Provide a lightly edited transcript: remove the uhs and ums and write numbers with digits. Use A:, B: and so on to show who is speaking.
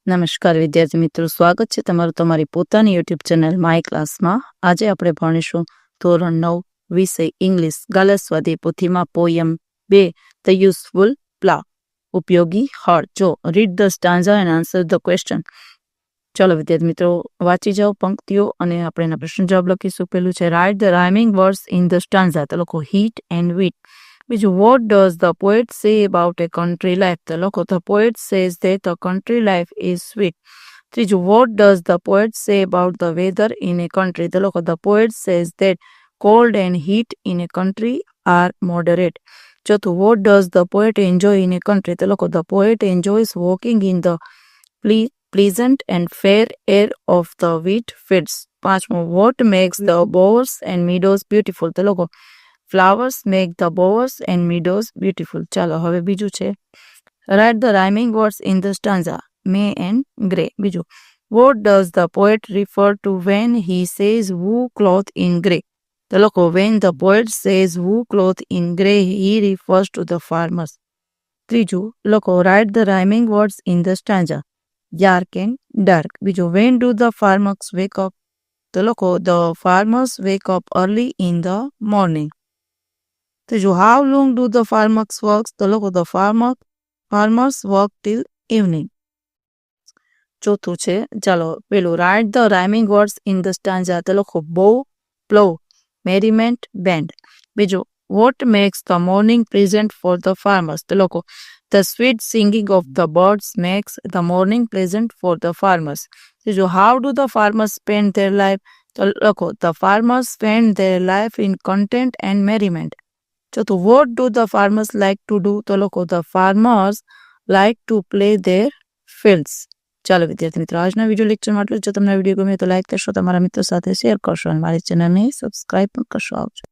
A: નમસ્કાર વિદ્યાર્થી મિત્રો, સ્વાગત છે તમારું તમારી પોતાની યુટ્યુબ ચેનલ માય ક્લાસમાં. આજે આપણે ભણીશું ધોરણ 9 વિષય ઇંગ્લિશ ગાલા સ્વાધ્યાય પોથીમાં પોયમ 2 ધ યુઝફુલ પ્લાવ, ઉપયોગી હળ. જો read the stanza and answer the question. ચલો વિદ્યાર્થી મિત્રો, વાંચી જાઓ પંક્તિઓ અને આપણે એના પ્રશ્ન જવાબ લખીશું. પેલું છે write the rhyming words in the stanza, તો લખો હીટ એન્ડ વીટ. બીજું what does the poet say about a country life, તો લખો the poet says that the country life is sweet. ત્રીજું what does the poet say about the weather in a country, તો લખો the poet says that cold and heat in a country are moderate. ચોથું what does the poet enjoy in a country, તો લખો the poet enjoys walking in the pleasant and fair air of the wheat fields. પાંચમું what makes the bowers and meadows beautiful, તો લખો flowers make the bowers and meadows beautiful. ચાલો હવે બીજું છે write the rhyming words in the stanza, May and grey. બીજું what does the poet refer to when he says wool cloth in grey, તો લખો when the poet says wool cloth in grey he refers to the farmers. ત્રીજું લખો write the rhyming words in the stanza, dark and dark. બીજું when do the farmers wake up, તો લખો the farmers wake up early in the morning. ત્રીજું how long do the farmers work, તો લખો the farmers work till evening. ચોથું છે ચાલો પેલું write the rhyming words in the stanza, તો લખો bow, plow, merriment, band. બીજું what makes the morning pleasant for the farmers, તો લખો the sweet singing of the birds makes the morning pleasant for the farmers. ત્રીજું how do the farmers spend their life, તો લખો the farmers spend their life in content and merriment. ચોથું what do the farmers like to do, તો લખો the farmers like to play their fields. ચાલો વિદ્યાર્થી મિત્રો, આજના વિડીયો લેક્ચરમાં આટલું. જો તમને વિડીયો ગમે તો લાઈક કરશો, તમારા મિત્રો સાથે શેર કરશો અને મારી ચેનલને સબસ્ક્રાઈબ પણ કરશો. આવજો.